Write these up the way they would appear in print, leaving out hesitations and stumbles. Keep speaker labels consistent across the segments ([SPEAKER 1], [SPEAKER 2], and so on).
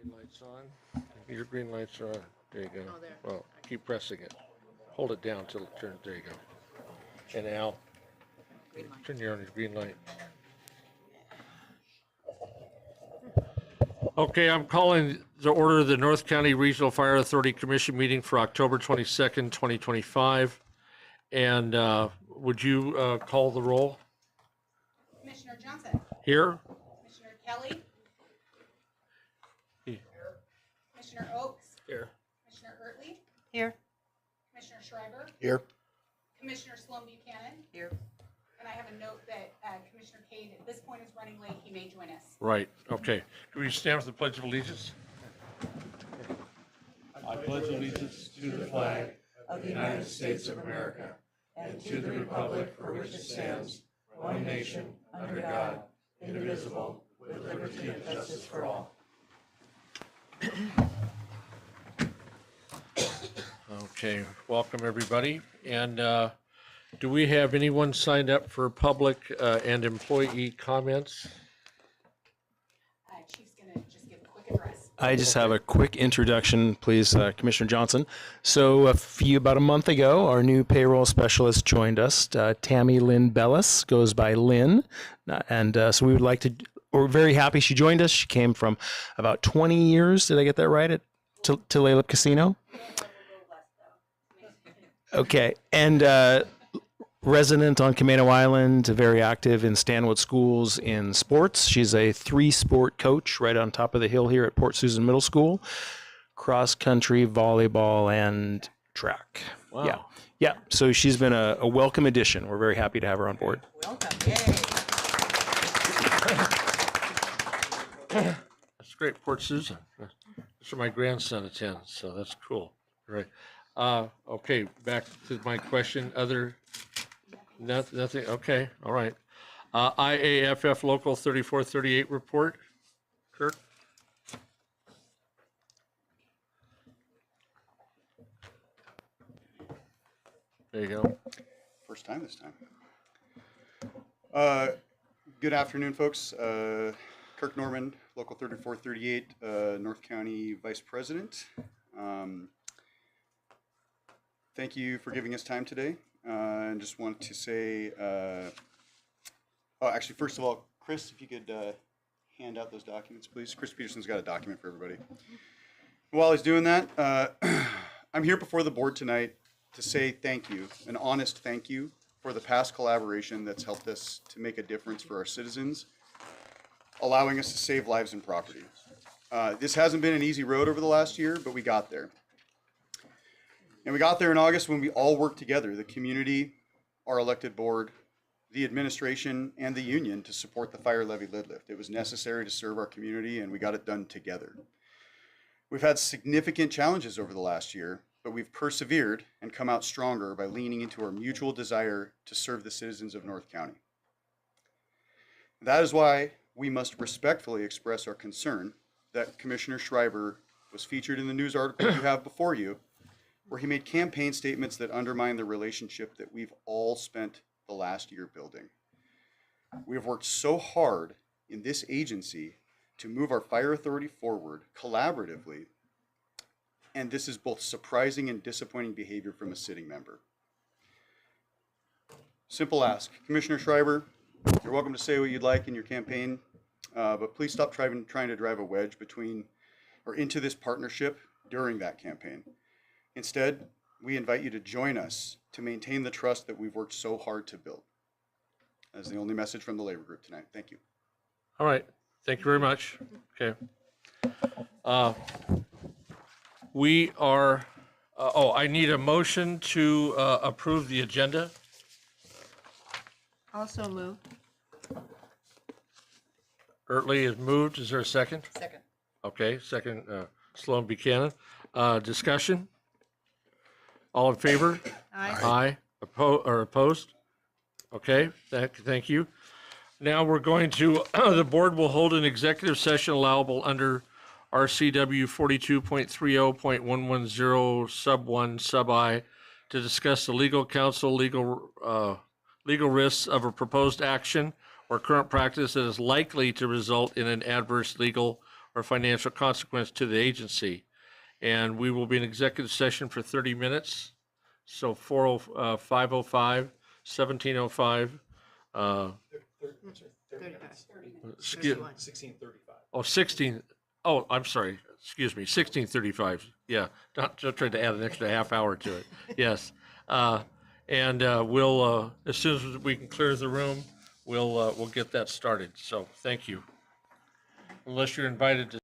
[SPEAKER 1] Green light's on. Your green lights are on. There you go.
[SPEAKER 2] Oh, there.
[SPEAKER 1] Well, keep pressing it. Hold it down till it turns. There you go. And Al,
[SPEAKER 2] Green light.
[SPEAKER 1] turn your on your green light. Okay, I'm calling the order of the North County Regional Fire Authority Commission meeting for October 22nd, 2025. And would you call the roll?
[SPEAKER 3] Commissioner Johnson.
[SPEAKER 1] Here?
[SPEAKER 3] Commissioner Kelly.
[SPEAKER 1] Here.
[SPEAKER 3] Commissioner Oakes.
[SPEAKER 1] Here.
[SPEAKER 3] Commissioner Ertley.
[SPEAKER 2] Here.
[SPEAKER 3] Commissioner Schreiber.
[SPEAKER 4] Here.
[SPEAKER 3] Commissioner Sloan Buchanan.
[SPEAKER 2] Here.
[SPEAKER 3] And I have a note that Commissioner Cade at this point is running late. He may join us.
[SPEAKER 1] Right, okay. Do we stand for the Pledge of Allegiance? I pledge allegiance to the flag of the United States of America and to the republic for which it stands, one nation, under God, indivisible, with liberty and justice for all. Okay, welcome everybody. And do we have anyone signed up for public and employee comments?
[SPEAKER 3] Chief's going to just give a quick address.
[SPEAKER 4] I just have a quick introduction, please, Commissioner Johnson. So about a month ago, our new payroll specialist joined us. Tammy Lynn Bellis goes by Lynn. We're very happy she joined us. She came from about 20 years. Did I get that right? At Tulalip Casino? Okay. And resident on Camino Island, very active in Stanwood schools in sports. She's a 3-sport coach right on top of the hill here at Port Susan Middle School. Cross country, volleyball, and track.
[SPEAKER 1] Wow.
[SPEAKER 4] Yeah. So she's been a welcome addition. We're very happy to have her on board.
[SPEAKER 2] Welcome. Yay.
[SPEAKER 1] That's great, Port Susan. That's where my grandson attends, so that's cool. Right. Okay, back to my question. Nothing. Okay, all right. IAFF Local 3438 report. Kirk? There you go.
[SPEAKER 5] First time this time. Good afternoon, folks. Kirk Norman, Local 3438, North County Vice President. Thank you for giving us time today. And just want to say, actually, first of all, Chris, if you could hand out those documents, please. Chris Peterson's got a document for everybody. While he's doing that, I'm here before the board tonight to say thank you, an honest thank you for the past collaboration that's helped us to make a difference for our citizens, allowing us to save lives and property. This hasn't been an easy road over the last year, but we got there. And we got there in August when we all worked together, the community, our elected board, the administration, and the union to support the fire levy lid lift. It was necessary to serve our community, and we got it done together. We've had significant challenges over the last year, but we've persevered and come out stronger by leaning into our mutual desire to serve the citizens of North County. That is why we must respectfully express our concern that Commissioner Schreiber was featured in the news article you have before you, where he made campaign statements that undermine the relationship that we've all spent the last year building. We have worked so hard in this agency to move our fire authority forward collaboratively, and this is both surprising and disappointing behavior from a sitting member. Simple ask. Commissioner Schreiber, you're welcome to say what you'd like in your campaign, but please stop trying to drive a wedge between or into this partnership during that campaign. Instead, we invite you to join us to maintain the trust that we've worked so hard to build. That's the only message from the labor group tonight. Thank you.
[SPEAKER 1] All right. Thank you very much. Okay. We are, I need a motion to approve the agenda.
[SPEAKER 2] Also moved.
[SPEAKER 1] Ertley is moved. Is there a second?
[SPEAKER 2] Second.
[SPEAKER 1] Okay, second, Sloan Buchanan. Discussion? All in favor?
[SPEAKER 2] Aye.
[SPEAKER 1] Aye. Opposed? Okay, thank you. Now we're going to, the board will hold an executive session allowable under RCW 42.30.110 sub 1 sub I to discuss the legal counsel, legal risks of a proposed action or current practice that is likely to result in an adverse legal
[SPEAKER 6] or financial consequence to the agency. And we will be in executive session for 30 minutes. So 505, 1705, excuse,
[SPEAKER 4] 1635.
[SPEAKER 6] oh, 16, oh, I'm sorry, excuse me, 1635. Yeah, not just trying to add an extra half hour to it. Yes. And we'll, as soon as we can clear the room, we'll get that started. So thank you. Unless you're invited to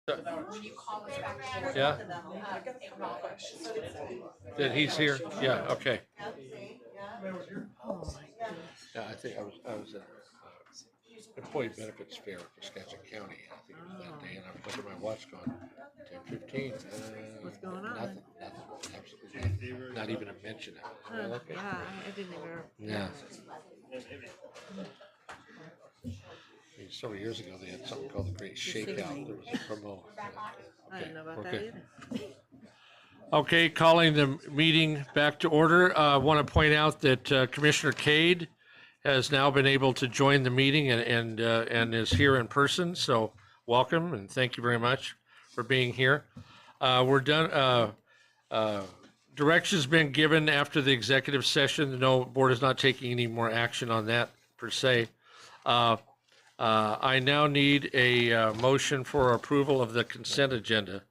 [SPEAKER 3] When you call us back to
[SPEAKER 6] Yeah,
[SPEAKER 3] acknowledge.
[SPEAKER 6] that he's here? Yeah, okay. Yeah, I think I was at employee benefits fair for Skagit County. I think it was that day, and I was looking at my watch going, 10:15.
[SPEAKER 2] What's going on?
[SPEAKER 6] Nothing, absolutely nothing. Not even a mention of it. Well, okay.
[SPEAKER 2] Yeah, I didn't even.
[SPEAKER 6] Yeah. I mean, several years ago, they had something called the Great Shakeout. There was a promo.
[SPEAKER 2] I didn't know about that
[SPEAKER 6] Okay.
[SPEAKER 2] either.
[SPEAKER 6] Okay, calling the meeting back to order. I want to point out that Commissioner Cade has now been able to join the meeting and is here in person. So welcome and thank you very much for being here. We're done. Direction's been given after the executive session. No, board is not taking any more action on that per se. I now need a motion for approval of the consent agenda.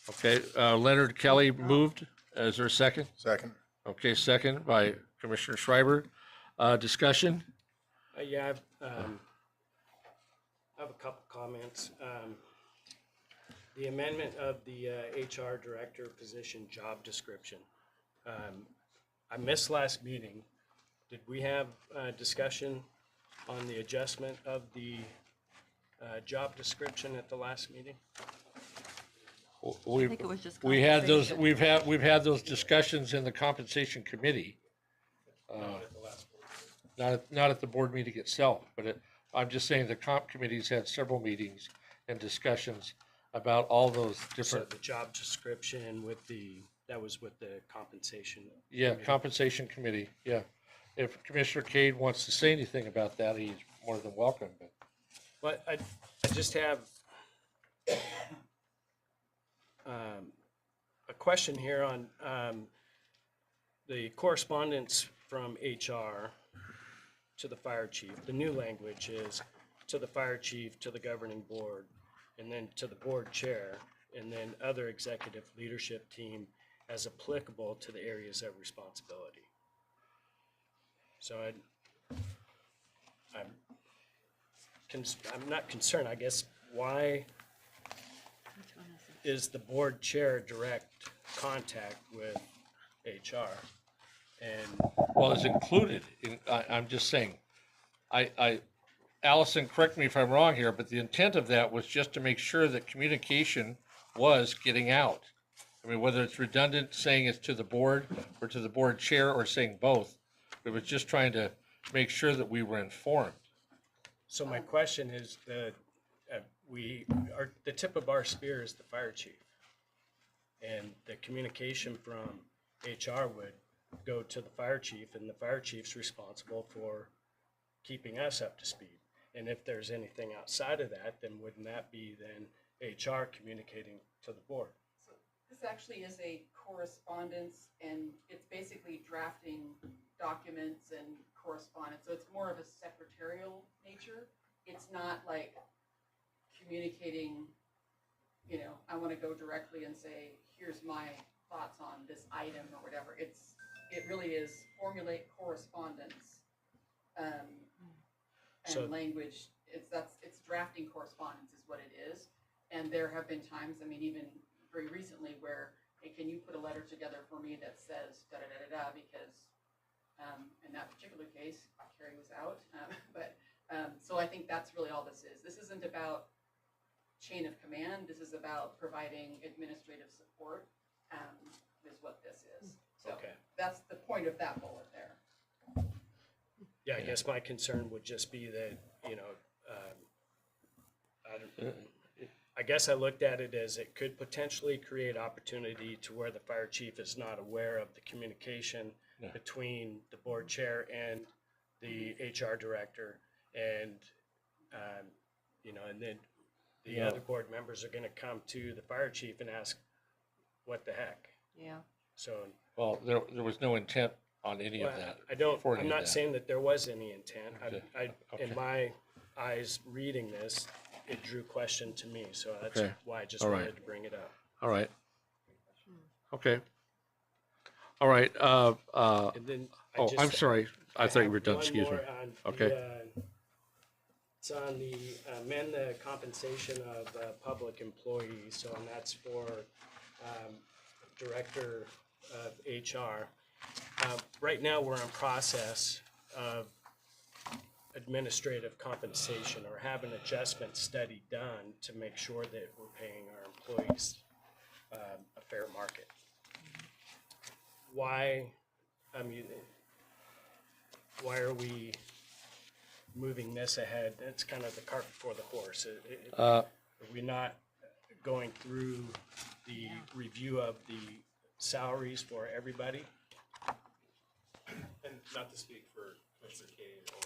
[SPEAKER 6] Okay, Leonard Kelly moved. Is there a second?
[SPEAKER 1] Second.
[SPEAKER 6] Okay, second by Commissioner Schreiber. Discussion?
[SPEAKER 7] Yeah, I have a couple comments. The amendment of the HR director position job description. I missed last meeting. Did we have a discussion on the adjustment of the job description at the last meeting?
[SPEAKER 6] We
[SPEAKER 2] think it was just
[SPEAKER 6] we had those,
[SPEAKER 2] compensation.
[SPEAKER 6] we've had those discussions in the compensation committee. Not at the board meeting itself, but I'm just saying the comp committee's had several meetings and discussions about all those
[SPEAKER 7] So
[SPEAKER 6] different,
[SPEAKER 7] the job description that was with the compensation.
[SPEAKER 6] yeah,
[SPEAKER 7] committee.
[SPEAKER 6] compensation committee, yeah. If Commissioner Cade wants to say anything about that, he's more than welcome, but.
[SPEAKER 7] But I just have a question here on the correspondence from HR to the fire chief. The new language is to the fire chief, to the governing board, and then to the board chair, and then other executive leadership team as applicable to the areas of responsibility. So I'm not concerned, I guess, why is the board chair direct contact with HR? And
[SPEAKER 6] Well, it's included in, I'm just saying, Allison, correct me if I'm wrong here, but the intent of that was just to make sure that communication was getting out. I mean, whether it's redundant saying it's to the board or to the board chair or saying both, it was just trying to make sure that we were informed.
[SPEAKER 7] so my question is the tip of our spear is the fire chief. And the communication from HR would go to the fire chief, and the fire chief's responsible for keeping us up to speed. And if there's anything outside of that, then wouldn't that be then HR communicating to the board?
[SPEAKER 8] This actually is a correspondence, and it's basically drafting documents and correspondence, so it's more of a secretarial nature. It's not like communicating, I want to go directly and say, here's my thoughts on this item or whatever. It really is formulate correspondence
[SPEAKER 7] So-
[SPEAKER 8] and language. It's drafting correspondence is what it is. And there have been times, even very recently, where, hey, can you put a letter together for me that says da-da-da-da-da, because in that particular case, Carrie was out. So I think that's really all this is. This isn't about chain of command. This is about providing administrative support, is what this is. So
[SPEAKER 7] Okay.
[SPEAKER 8] that's the point of that bullet there.
[SPEAKER 7] Yeah, I guess my concern would just be that, I guess I looked at it as it could potentially create opportunity to where the fire chief is not aware of the communication
[SPEAKER 6] Yeah.
[SPEAKER 7] between the board chair and the HR director, and, and then the
[SPEAKER 6] Yeah.
[SPEAKER 7] other board members are gonna come to the fire chief and ask, what the heck?
[SPEAKER 2] Yeah.
[SPEAKER 7] So,
[SPEAKER 6] Well, there was no intent on any of that. for any
[SPEAKER 7] I'm
[SPEAKER 6] of
[SPEAKER 7] not
[SPEAKER 6] that.
[SPEAKER 7] saying that there was any intent.
[SPEAKER 6] Okay.
[SPEAKER 7] In my eyes, reading this, it drew question to me, so that's
[SPEAKER 6] Okay.
[SPEAKER 7] why I just
[SPEAKER 6] All right.
[SPEAKER 7] wanted to bring it up.
[SPEAKER 6] All right. Okay. All right,
[SPEAKER 7] And then
[SPEAKER 6] I'm sorry. I thought you were done,
[SPEAKER 7] One
[SPEAKER 6] excuse me.
[SPEAKER 7] more on
[SPEAKER 6] Okay.
[SPEAKER 7] the, It's on the amend the compensation of public employees, so and that's for Director of HR. Right now, we're in process of administrative compensation or have an adjustment study done to make sure that we're paying our employees a fair market. Why, I mean, why are we moving this ahead? It's kind of the cart before the horse. Are we not going through the review of the salaries for everybody?
[SPEAKER 9] And not to speak for Commissioner Kane or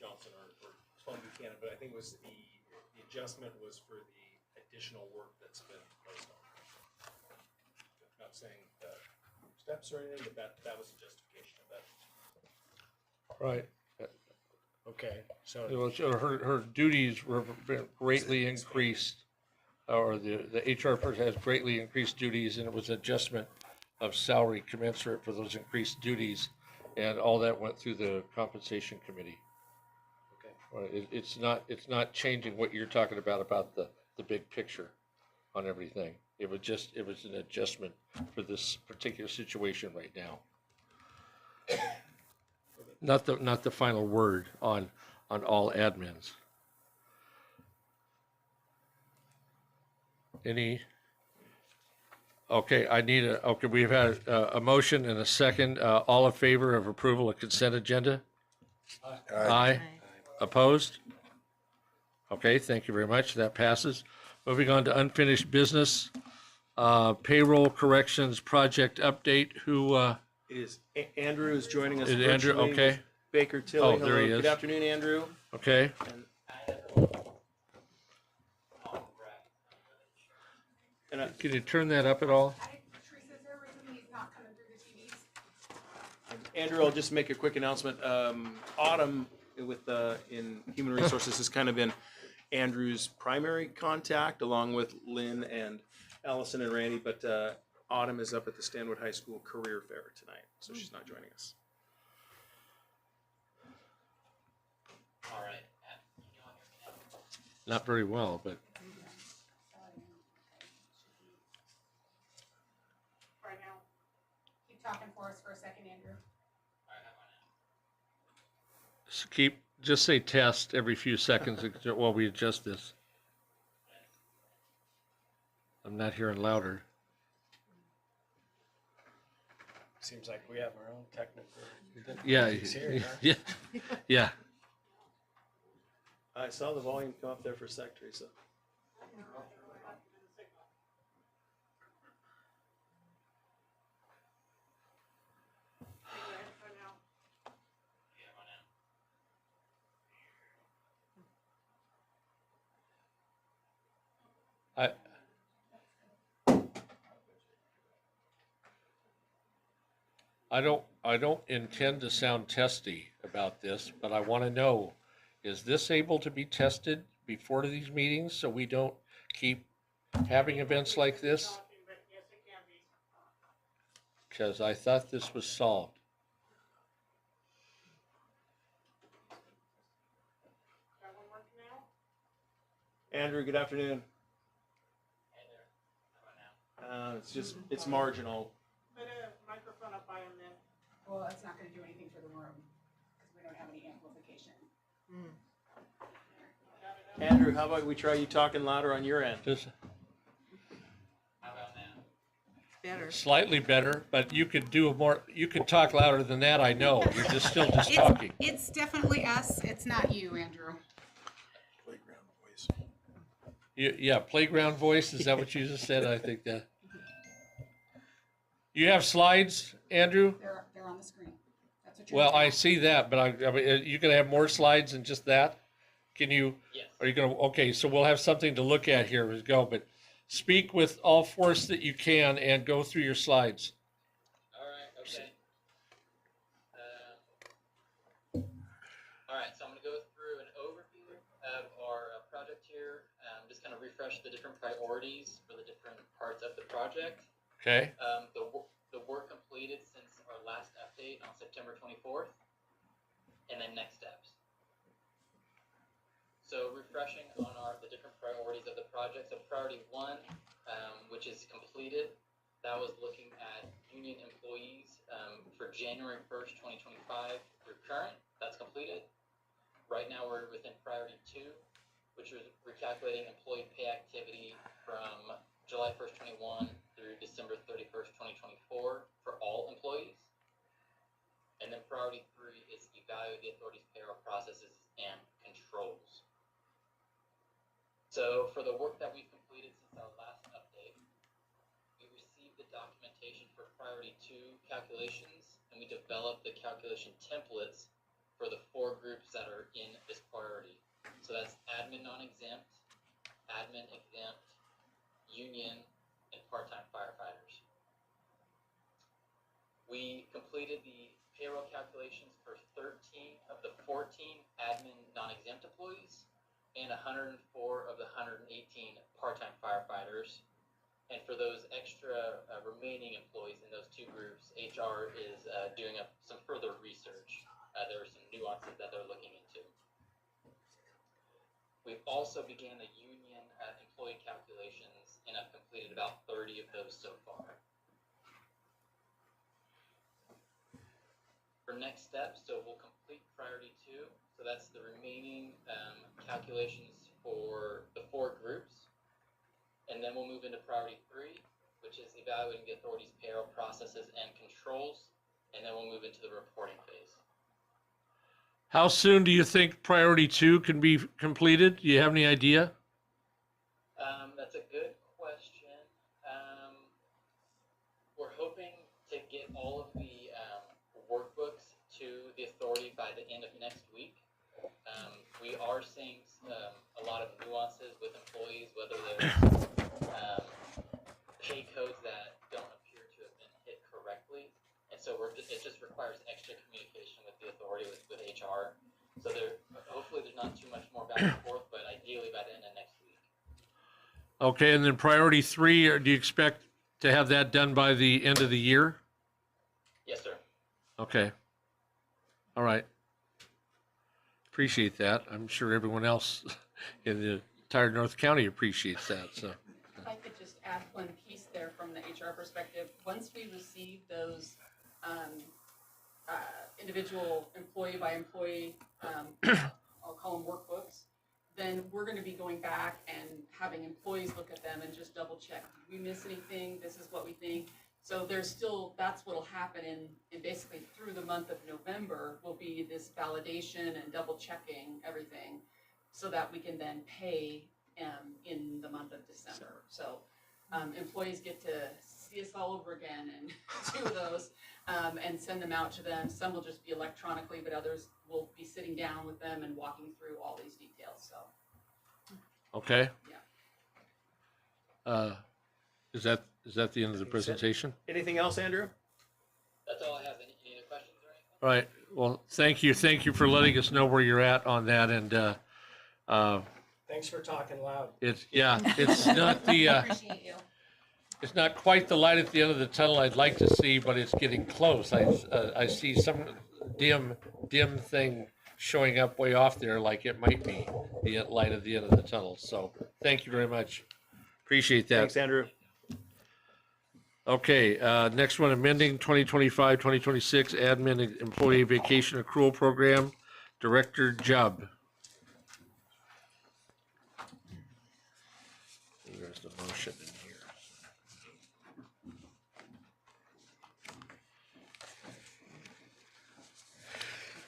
[SPEAKER 9] Johnson or Tom Buchanan, but I think it was the adjustment was for the additional work that's been placed on. Not saying steps or anything, but that was the justification of that.
[SPEAKER 6] Right.
[SPEAKER 7] Okay, so
[SPEAKER 6] Her duties were greatly increased, or the HR person has greatly increased duties, and it was adjustment of salary commensurate for those increased duties, and all that went through the compensation committee.
[SPEAKER 7] okay.
[SPEAKER 6] Right, it's not changing what you're talking about the big picture on everything. It was an adjustment for this particular situation right now. Not the final word on all admins. Okay, we've had a motion and a second. All in favor of approval of consent agenda? Aye. Opposed? Okay, thank you very much. That passes. Moving on to unfinished business. Payroll corrections project update. Who,
[SPEAKER 4] It is Andrew is joining us
[SPEAKER 6] is Andrew?
[SPEAKER 4] virtually
[SPEAKER 6] Okay,
[SPEAKER 4] with Baker Tilly.
[SPEAKER 6] Oh, there he
[SPEAKER 4] Hello.
[SPEAKER 6] is.
[SPEAKER 4] Good afternoon, Andrew.
[SPEAKER 6] okay.
[SPEAKER 4] And
[SPEAKER 6] Can you turn that up at all?
[SPEAKER 3] Teresa's there, reason he's not coming through the TVs.
[SPEAKER 4] Andrew, I'll just make a quick announcement. Autumn with in Human Resources has kind of been Andrew's primary contact, along with Lynn and Allison and Randy. But Autumn is up at the Stanwood High School Career Fair tonight, so she's not joining us.
[SPEAKER 10] All right.
[SPEAKER 6] Not very well, but
[SPEAKER 3] Right now. Keep talking for us for a second, Andrew.
[SPEAKER 6] just say test every few seconds while we adjust this. I'm not hearing louder.
[SPEAKER 7] Seems like we have our own technical.
[SPEAKER 6] Yeah,
[SPEAKER 7] Here, huh?
[SPEAKER 6] yeah, yeah.
[SPEAKER 4] I saw the volume come up there for a sec, Teresa.
[SPEAKER 6] I don't intend to sound testy about this, but I want to know, is this able to be tested before these meetings so we don't keep having events like this? Because I thought this was solved.
[SPEAKER 4] Andrew, good afternoon. It's marginal.
[SPEAKER 3] Put a microphone up by him then. Well, that's not gonna do anything for the room, because we don't have any amplification.
[SPEAKER 4] Andrew, how about we try you talking louder on your end?
[SPEAKER 6] Just
[SPEAKER 10] How about now?
[SPEAKER 2] Better.
[SPEAKER 6] slightly better, but you could do more. You could talk louder than that. I know. You're just still just talking.
[SPEAKER 3] It's definitely us, it's not you, Andrew.
[SPEAKER 6] Yeah, playground voice. Is that what you just said? I think that. You have slides, Andrew?
[SPEAKER 3] They're on the screen. That's what you're.
[SPEAKER 6] Well, I
[SPEAKER 3] doing.
[SPEAKER 6] see that, but I mean, you gonna have more slides than just that? Can you?
[SPEAKER 10] Yes.
[SPEAKER 6] Are you gonna? Okay, so we'll have something to look at here as we go. But speak with all force that you can and go through your slides.
[SPEAKER 10] All right. Okay. All right. So I'm going to go through an overview of our project here. Just kind of refresh the different priorities for the different parts of the project.
[SPEAKER 6] Okay.
[SPEAKER 10] The work completed since our last update on September 24th, and then next steps. So refreshing on the different priorities of the project. So priority one, which is completed, that was looking at union employees for January 1st, 2025 through current. That's completed. Right now we're within priority two, which was recalculating employee pay activity from July 1st, 21 through December 31st, 2024 for all employees. And then priority three is evaluate the authority's payroll processes and controls. So for the work that we've completed since our last update, we received the documentation for priority two calculations, and we developed the calculation templates for the 4 groups that are in this priority. So that's admin non-exempt, admin exempt, union, and part-time firefighters. We completed the payroll calculations for 13 of the 14 admin non-exempt employees and 104 of the 118 part-time firefighters. And for those extra remaining employees in those 2 groups, HR is doing some further research. There are some nuances that they're looking into. We've also began the union employee calculations, and I've completed about 30 of those so far. For next steps, so we'll complete priority 2. So that's the remaining calculations for the 4 groups. And then we'll move into priority 3, which is evaluating the authority's payroll processes and controls. And then we'll move into the reporting phase.
[SPEAKER 6] How soon do you think priority 2 can be completed? Do you have any idea?
[SPEAKER 10] That's a good question. We're hoping to get all of the workbooks to the authority by the end of next week. We are seeing a lot of nuances with employees, whether there's pay codes that don't appear to have been hit correctly. And so it just requires extra communication with the authority, with HR. So hopefully there's not too much more back and forth, but ideally by the end of next week.
[SPEAKER 6] Okay, and then priority 3, do you expect to have that done by the end of the year?
[SPEAKER 10] Yes, sir.
[SPEAKER 6] Okay. All right. Appreciate that. I'm sure everyone else in the entire North County appreciates that. So.
[SPEAKER 8] If I could just add one piece there from the HR perspective, once we receive those individual employee by employee, I'll call them workbooks, then we're going to be going back and having employees look at them and just double check. Did we miss anything? This is what we think. So there's still, that's what will happen in basically through the month of November will be this validation and double checking everything so that we can then pay in the month of December. So employees get to see us all over again and do those and send them out to them. Some will just be electronically, but others will be sitting down with them and walking through all these details. So.
[SPEAKER 6] Okay.
[SPEAKER 8] Yeah.
[SPEAKER 6] Is that the end of the presentation?
[SPEAKER 4] Anything else, Andrew?
[SPEAKER 10] That's all I have. Any other questions or anything?
[SPEAKER 6] All right. Well, thank you. Thank you for letting us know where you're at on that. And
[SPEAKER 7] Thanks for talking loud.
[SPEAKER 6] it's not the
[SPEAKER 8] Appreciate you.
[SPEAKER 6] it's not quite the light at the end of the tunnel I'd like to see, but it's getting close. I see some dim thing showing up way off there, like it might be the light at the end of the tunnel. So thank you very much. Appreciate that.
[SPEAKER 4] Thanks, Andrew.
[SPEAKER 6] Okay, next one, amending 2025-2026 admin employee vacation accrual program, Director Jubb. There's the motion in here.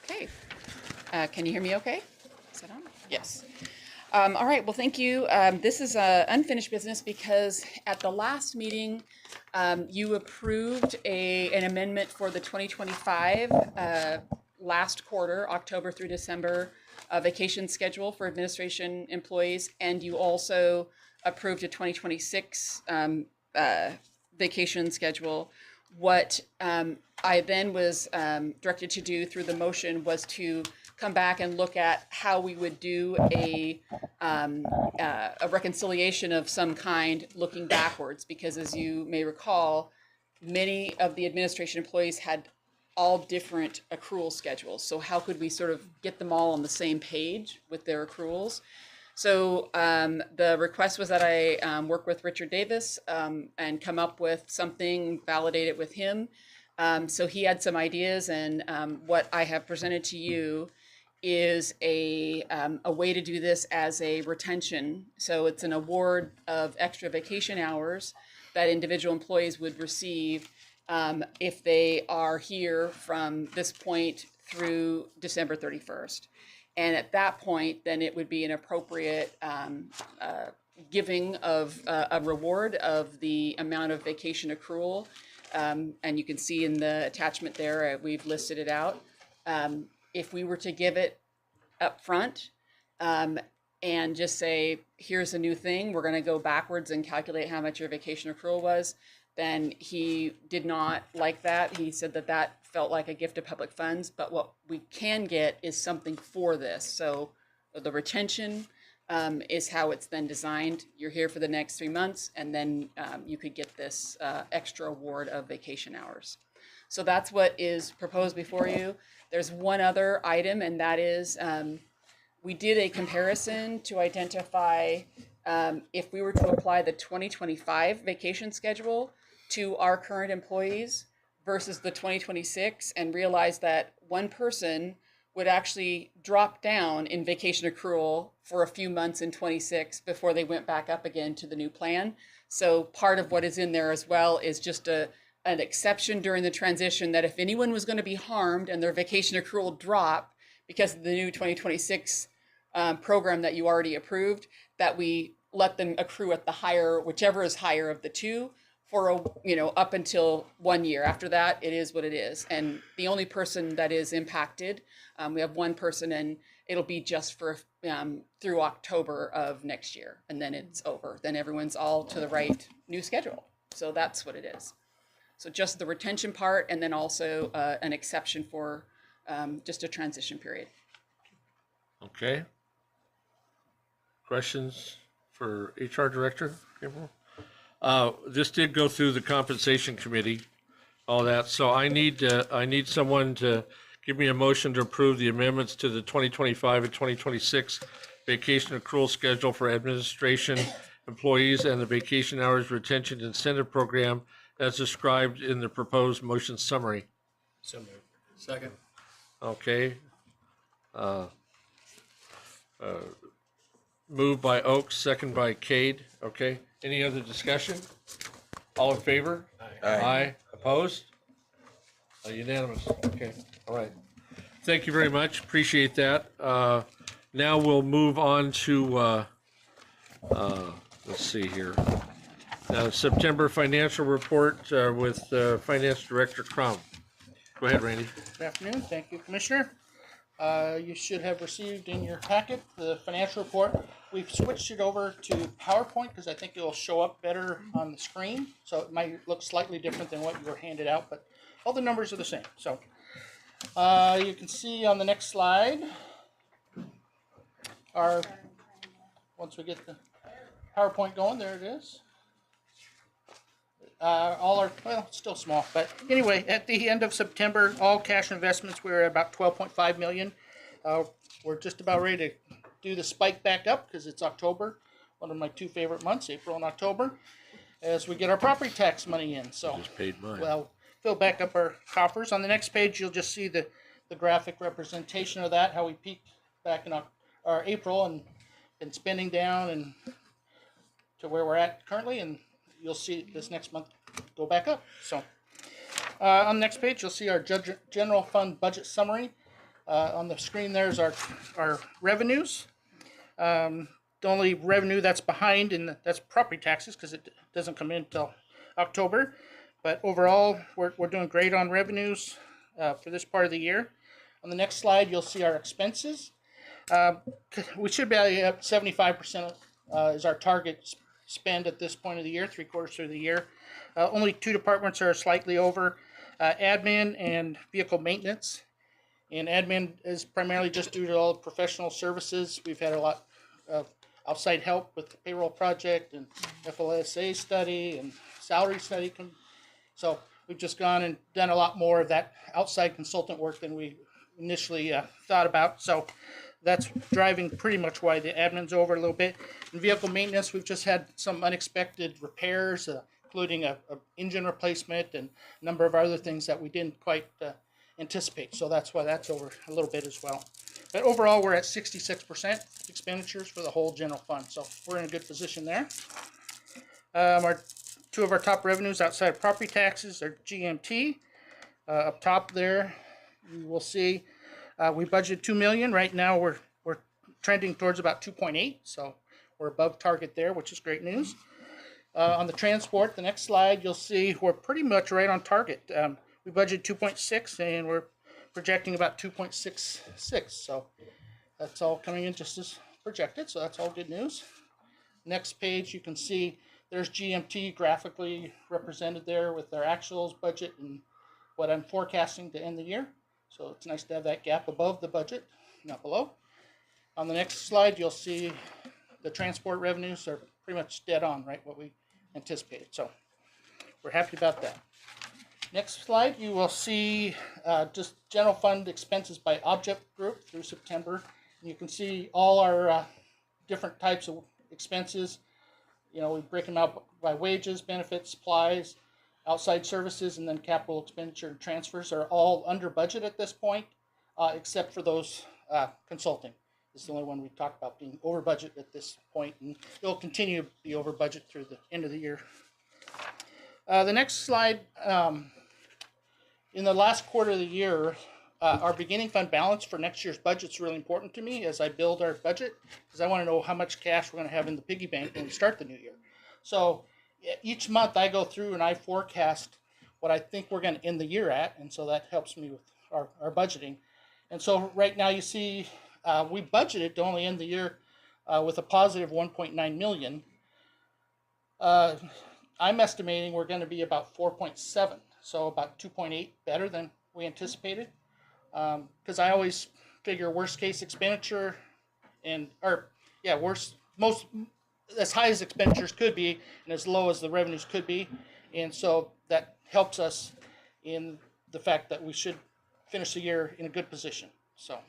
[SPEAKER 8] Okay. Can you hear me okay? Is that on? Yes. All right. Well, thank you. This is unfinished business because at the last meeting, you approved an amendment for the 2025 last quarter, October through December, vacation schedule for administration employees, and you also approved a 2026 vacation schedule. What I then was directed to do through the motion was to come back and look at how we would do a reconciliation of some kind looking backwards, because as you may recall, many of the administration employees had all different accrual schedules. So how could we sort of get them all on the same page with their accruals? So the request was that I work with Richard Davis and come up with something, validate it with him. So he had some ideas, and what I have presented to you is a way to do this as a retention. So it's an award of extra vacation hours that individual employees would receive if they are here from this point through December 31st. And at that point, then it would be an appropriate giving of a reward of the amount of vacation accrual. And you can see in the attachment there, we've listed it out. If we were to give it up front and just say, here's a new thing, we're going to go backwards and calculate how much your vacation accrual was, then he did not like that. He said that that felt like a gift of public funds, but what we can get is something for this. So the retention is how it's then designed. You're here for the next 3 months, and then you could get this extra award of vacation hours. So that's what is proposed before you. There's one other item, and that is we did a comparison to identify if we were to apply the 2025 vacation schedule to our current employees versus the 2026, and realize that one person would actually drop down in vacation accrual for a few months in 26 before they went back up again to the new plan. So part of what is in there as well is just an exception during the transition that if anyone was going to be harmed and their vacation accrual drop because of the new 2026 program that you already approved, that we let them accrue at the higher, whichever is higher of the two, for up until 1 year. After that, it is what it is. And the only person that is impacted, we have one person, and it'll be just for through October of next year, and then it's over. Then everyone's all to the right new schedule. So that's what it is. So just the retention part, and then also an exception for just a transition period.
[SPEAKER 6] Okay. Questions for HR Director Gabriel? This did go through the compensation committee, all that. So I need someone to give me a motion to approve the amendments to the 2025 and 2026 vacation accrual schedule for administration employees and the vacation hours retention incentive program as described in the proposed motion summary.
[SPEAKER 7] So moved.
[SPEAKER 1] Second.
[SPEAKER 6] Okay. Moved by Oaks, second by Cade. Okay. Any other discussion? All in favor? Aye. Opposed? Unanimous. Okay. All right. Thank you very much. Appreciate that. Now we'll move on to, let's see here. September financial report with Finance Director Crum. Go ahead, Randy.
[SPEAKER 11] Good afternoon. Thank you, Commissioner. You should have received in your packet the financial report. We've switched it over to PowerPoint because I think it will show up better on the screen. So it might look slightly different than what you were handed out, but all the numbers are the same. So you can see on the next slide, once we get the PowerPoint going, there it is. Well, still small, but anyway, at the end of September, all cash investments, we're at about 12.5 million. We're just about ready to do the spike back up because it's October, one of my two favorite months, April and October, as we get our property tax money in. So,
[SPEAKER 6] Just paid mine.
[SPEAKER 11] well, fill back up our coffers. On the next page, you'll just see the graphic representation of that, how we peaked back in April and been spending down and to where we're at currently, and you'll see this next month go back up. So on the next page, you'll see our general fund budget summary. On the screen there's our revenues. The only revenue that's behind, and that's property taxes because it doesn't come in until October. But overall, we're doing great on revenues for this part of the year. On the next slide, you'll see our expenses. We should be at 75% is our target spend at this point of the year, 3/4 through the year. Only two departments are slightly over, admin and vehicle maintenance. And admin is primarily just due to all the professional services. We've had a lot of outside help with the payroll project and FLSA study and salary study. So we've just gone and done a lot more of that outside consultant work than we initially thought about. So that's driving pretty much why the admin's over a little bit. In vehicle maintenance, we've just had some unexpected repairs, including a engine replacement and a number of other things that we didn't quite anticipate. So that's why that's over a little bit as well. But overall, we're at 66% expenditures for the whole general fund. So we're in a good position there. Two of our top revenues outside of property taxes are GMT. Up top there, you will see we budgeted $2 million. Right now, we're trending towards about 2.8, so we're above target there, which is great news. On the transport, the next slide, you'll see we're pretty much right on target. We budgeted 2.6, and we're projecting about 2.66. So that's all coming in just as projected. So that's all good news. Next page, you can see there's GMT graphically represented there with our actuals, budget, and what I'm forecasting to end the year. So it's nice to have that gap above the budget, not below. On the next slide, you'll see the transport revenues are pretty much dead on, right, what we anticipated. So we're happy about that. Next slide, you will see just general fund expenses by object group through September. And you can see all our different types of expenses. You know, we break them out by wages, benefits, supplies, outside services, and then capital expenditure and transfers are all under budget at this point, except for those consulting. This is the only one we talked about being over budget at this point, and it'll continue to be over budget through the end of the year. The next slide, in the last quarter of the year, our beginning fund balance for next year's budget is really important to me as I build our budget, because I want to know how much cash we're going to have in the piggy bank when we start the new year. So each month I go through and I forecast what I think we're going to end the year at, and so that helps me with our budgeting. And so right now you see we budgeted to only end the year with a positive 1.9 million. I'm estimating we're going to be about 4.7, so about 2.8 better than we anticipated. Because I always figure worst case expenditure most as high as expenditures could be and as low as the revenues could be, and so that helps us in the fact that we should finish the year in a good position. So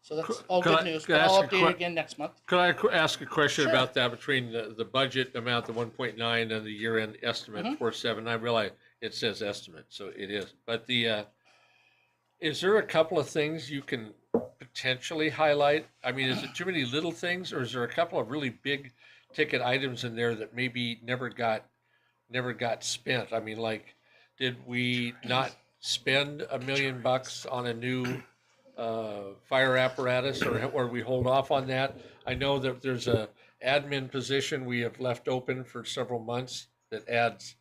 [SPEAKER 11] that's all good news. But I'll update again next month.
[SPEAKER 6] Could I ask a question
[SPEAKER 11] Sure.
[SPEAKER 6] about that between the budget amount, the 1.9, and the year-end estimate, 4.7? I realize it says estimate, so it is. But is there a couple of things you can potentially highlight? I mean, is it too many little things, or is there a couple of really big ticket items in there that maybe never got spent? I mean, like, did we not spend $1 million on a new fire apparatus, or we hold off on that? I know that there's a admin position we have left open for several months that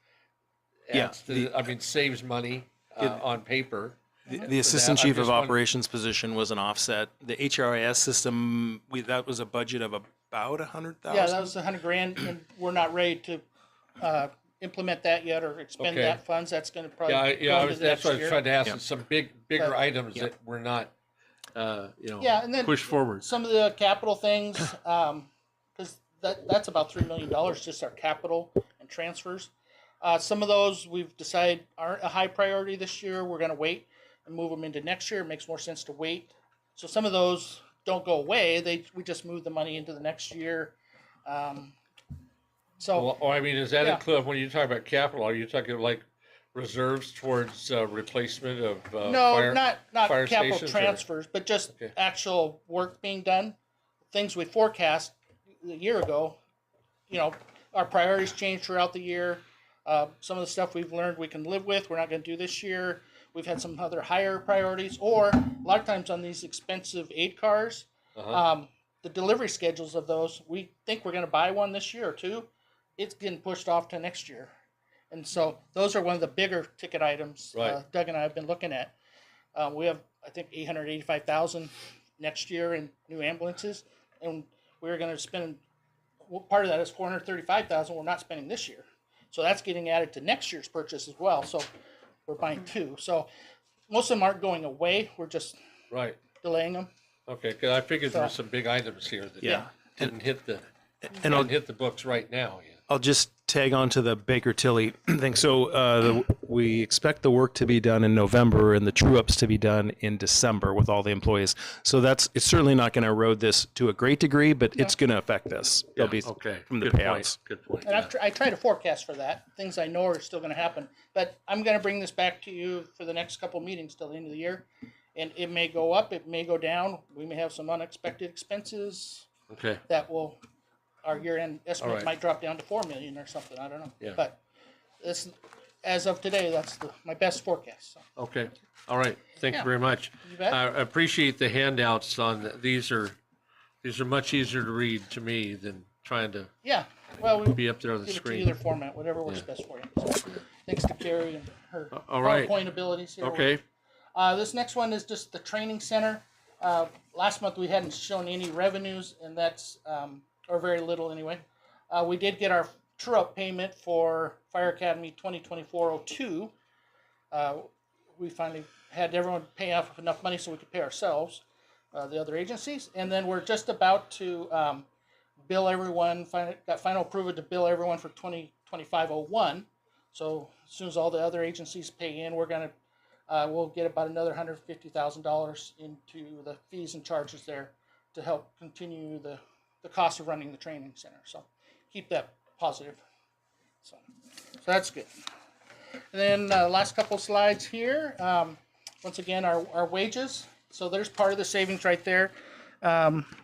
[SPEAKER 6] saves money on paper.
[SPEAKER 4] The assistant chief of operations position was an offset. The HRIS system, that was a budget of about $100,000.
[SPEAKER 11] Yeah, that was $100,000, and we're not ready to implement that yet or expend that funds. That's going to probably
[SPEAKER 6] that's what I was trying to ask.
[SPEAKER 4] Yeah.
[SPEAKER 6] Some bigger items that were not,
[SPEAKER 11] and then
[SPEAKER 6] pushed forward.
[SPEAKER 11] Some of the capital things, because that's about $3 million, just our capital and transfers. Some of those we've decided aren't a high priority this year. We're going to wait and move them into next year. It makes more sense to wait. So some of those don't go away. We just move the money into the next year.
[SPEAKER 6] Does that include, when you talk about capital, are you talking like reserves towards replacement of
[SPEAKER 11] no, not
[SPEAKER 6] fire
[SPEAKER 11] capital
[SPEAKER 6] stations,
[SPEAKER 11] transfers, but just actual work being done. Things we forecast a year ago. You know, our priorities change throughout the year. Some of the stuff we've learned we can live with, we're not going to do this year. We've had some other higher priorities, or a lot of times on these expensive aid cars, the delivery schedules of those, we think we're going to buy one this year or two. It's getting pushed off to next year. And so those are one of the bigger ticket items Doug and I have been looking at. We have, I think, $885,000 next year in new ambulances, and we're going to spend, part of that is $435,000 we're not spending this year. So that's getting added to next year's purchase as well. So we're buying two. So most of them aren't going away. We're just delaying them.
[SPEAKER 6] Okay, because I figured there were some big items here that didn't hit the books right now yet.
[SPEAKER 4] I'll just tag on to the Baker Tilly thing. So we expect the work to be done in November and the true ups to be done in December with all the employees. So it's certainly not going to erode this to a great degree, but it's going to affect this. There'll be
[SPEAKER 6] Okay.
[SPEAKER 4] from the
[SPEAKER 6] Good
[SPEAKER 4] payouts.
[SPEAKER 6] point. Good point.
[SPEAKER 11] And I try to forecast for that, things I know are still gonna happen. But I'm gonna bring this back to you for the next couple meetings till the end of the year. And it may go up, it may go down, we may have some unexpected expenses
[SPEAKER 6] Okay.
[SPEAKER 11] that will, our year-end estimate
[SPEAKER 6] right.
[SPEAKER 11] might drop down to 4 million or something, I don't know.
[SPEAKER 6] Yeah.
[SPEAKER 11] But this, as of today, that's my best forecast, so.
[SPEAKER 6] Okay. All right. Thank you
[SPEAKER 11] Yeah.
[SPEAKER 6] very much.
[SPEAKER 11] You bet.
[SPEAKER 6] I appreciate the handouts on these are much easier to read to me than trying to
[SPEAKER 11] Yeah, well, we
[SPEAKER 6] be up there on the
[SPEAKER 11] give it to
[SPEAKER 6] screen.
[SPEAKER 11] either format, whatever works
[SPEAKER 6] Yeah.
[SPEAKER 11] best for you. So, thanks to Carrie and her
[SPEAKER 6] All right.
[SPEAKER 11] PowerPoint abilities here.
[SPEAKER 6] Okay.
[SPEAKER 11] This next one is just the training center. Last month we hadn't shown any revenues, and that's or very little anyway. We did get our true-up payment for Fire Academy 2024-02. We finally had everyone pay off enough money so we could pay ourselves, the other agencies, and then we're just about to bill everyone. Got final approval to bill everyone for 2025-01. So as soon as all the other agencies pay in, we're gonna we'll get about another $150,000 into the fees and charges there to help continue the cost of running the training center. So keep that positive. So that's good. And then last couple slides here. Once again, our wages. So there's part of the savings right there.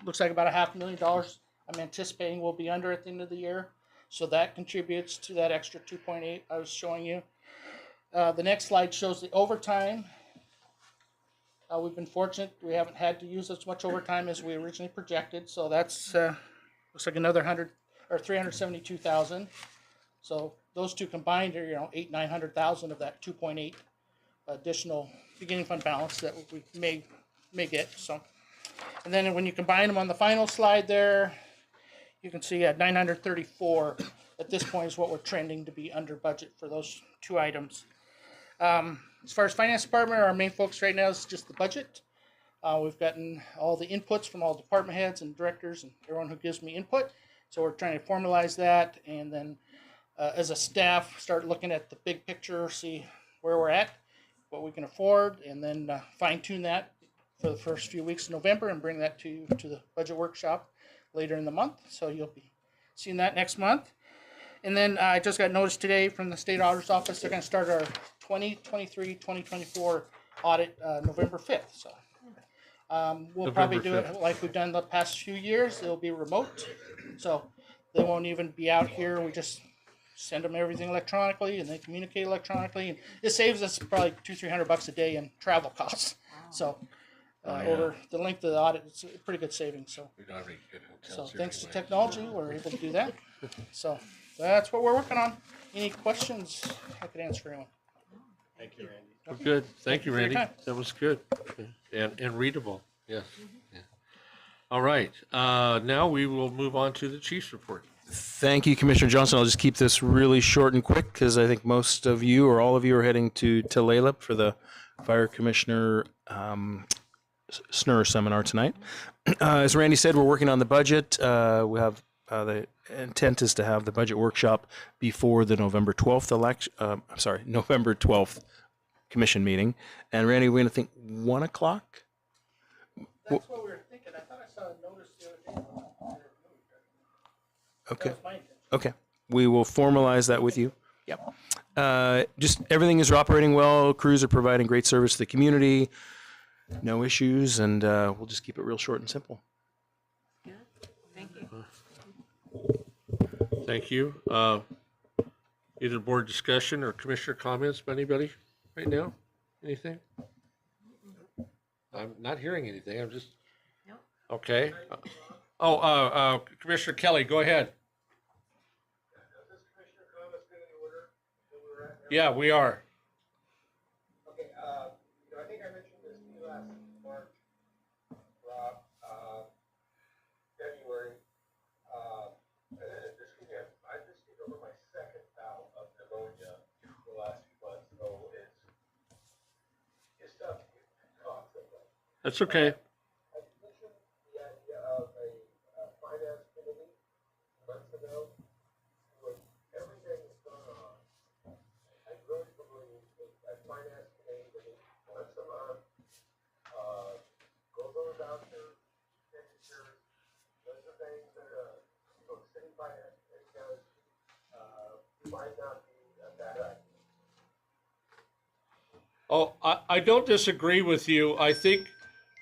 [SPEAKER 11] Looks like about $500,000 I'm anticipating we'll be under at the end of the year. So that contributes to that extra 2.8 I was showing you. The next slide shows the overtime. We've been fortunate; we haven't had to use as much overtime as we originally projected. So that's looks like another 372,000. So those two combined are 900,000 of that 2.8 additional beginning fund balance that we may get. So, and then when you combine them on the final slide there, you can see at 934 at this point is what we're trending to be under budget for those two items. As far as finance department, our main focus right now is just the budget. We've gotten all the inputs from all department heads and directors and everyone who gives me input. So we're trying to formalize that, and then as a staff, start looking at the big picture, see where we're at, what we can afford, and then fine tune that for the first few weeks of November and bring that to the budget workshop later in the month. So you'll be seeing that next month. And then I just got notice today from the state auditor's office, they're going to start our 2023-2024 audit November 5th. So we'll probably do it like we've done the past few years. It'll be remote. So they won't even be out here. We just send them everything electronically, and they communicate electronically. And it saves us probably $200-300 a day in travel costs. So over the length of the audit, it's a pretty good savings. So,
[SPEAKER 6] We don't have any good hotels here
[SPEAKER 11] thanks to
[SPEAKER 6] anyway.
[SPEAKER 11] technology, we're able to do that. So that's what we're working on. Any questions I could answer for anyone?
[SPEAKER 9] Thank you, Randy.
[SPEAKER 6] Well, good. Thank you,
[SPEAKER 11] for your
[SPEAKER 6] Randy.
[SPEAKER 11] time.
[SPEAKER 6] That was good. And readable. Yes. Yeah. All right. Now we will move on to the chief's report.
[SPEAKER 4] Thank you, Commissioner Johnson. I'll just keep this really short and quick because I think most of you or all of you are heading to Tulalip for the Fire Commissioner SNR seminar tonight. As Randy said, we're working on the budget. We have the intent is to have the budget workshop before the November 12th election. November 12th commission meeting. And Randy, we're going to think 1 o'clock.
[SPEAKER 11] That's what we were thinking. I thought I saw a notice the other day.
[SPEAKER 4] Okay.
[SPEAKER 11] That was my intention.
[SPEAKER 4] Okay. We will formalize that with you. Yep. Just everything is operating well. Crews are providing great service to the community. No issues, and we'll just keep it real short and simple.
[SPEAKER 2] Good. Thank you.
[SPEAKER 6] Thank you. Either board discussion or commissioner comments by anybody right now? Anything? I'm not hearing anything. I'm just.
[SPEAKER 2] Nope.
[SPEAKER 6] Okay. Commissioner Kelly, go ahead. Yeah, we are.
[SPEAKER 12] Okay, I think I mentioned this to you last March, Rob, February. I just came over my second bout of pneumonia the last few months, so it's tough to talk sometimes.
[SPEAKER 6] That's okay.
[SPEAKER 12] I mentioned the idea of a finance committee months ago to might not be a bad idea.
[SPEAKER 6] Oh, I don't disagree with you. I think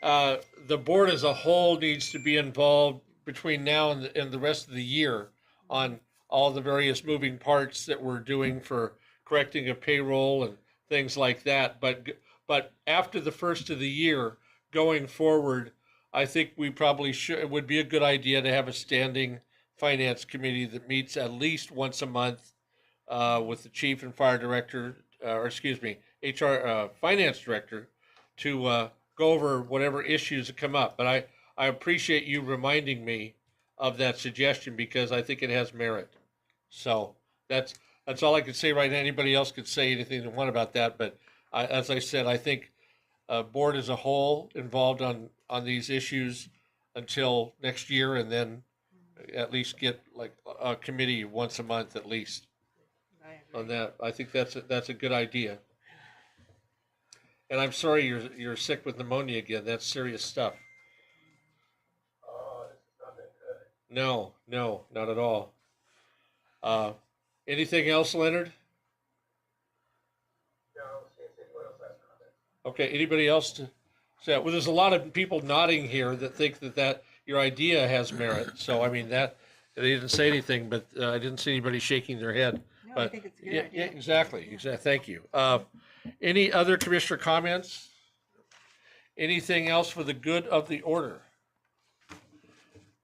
[SPEAKER 6] the board as a whole needs to be involved between now and the rest of the year on all the various moving parts that we're doing for correcting a payroll and things like that. But after the first of the year, going forward, I think we probably should. It would be a good idea to have a standing finance committee that meets at least once a month with the chief and fire director, or excuse me, HR finance director, to go over whatever issues that come up. But I appreciate you reminding me of that suggestion because I think it has merit. So that's all I can say right now. Anybody else could say anything they want about that, but as I said, I think board as a whole involved on these issues until next year, and then at least get like a committee once a month at least on that. I think that's a good idea. And I'm sorry you're sick with pneumonia again. That's serious stuff.
[SPEAKER 12] Oh, this is not that good.
[SPEAKER 6] No, not at all. Anything else, Leonard?
[SPEAKER 12] No, see if anyone else has comments.
[SPEAKER 6] Okay, anybody else to say? Well, there's a lot of people nodding here that think that your idea has merit. So, I mean, that they didn't say anything, but I didn't see anybody shaking their head.
[SPEAKER 2] No,
[SPEAKER 6] But
[SPEAKER 2] I think it's a good
[SPEAKER 6] yeah,
[SPEAKER 2] idea.
[SPEAKER 6] yeah, exactly. Thank you. Any other commissioner comments? Anything else for the good of the order?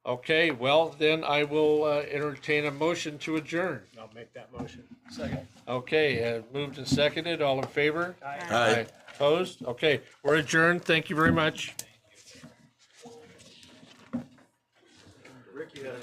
[SPEAKER 6] Okay, well, then I will entertain a motion to adjourn.
[SPEAKER 7] I'll make that motion.
[SPEAKER 11] Second.
[SPEAKER 6] Okay, moved and seconded. All in favor?
[SPEAKER 7] Aye.
[SPEAKER 6] Opposed? Okay, we're adjourned. Thank you very much.
[SPEAKER 9] Rick, you had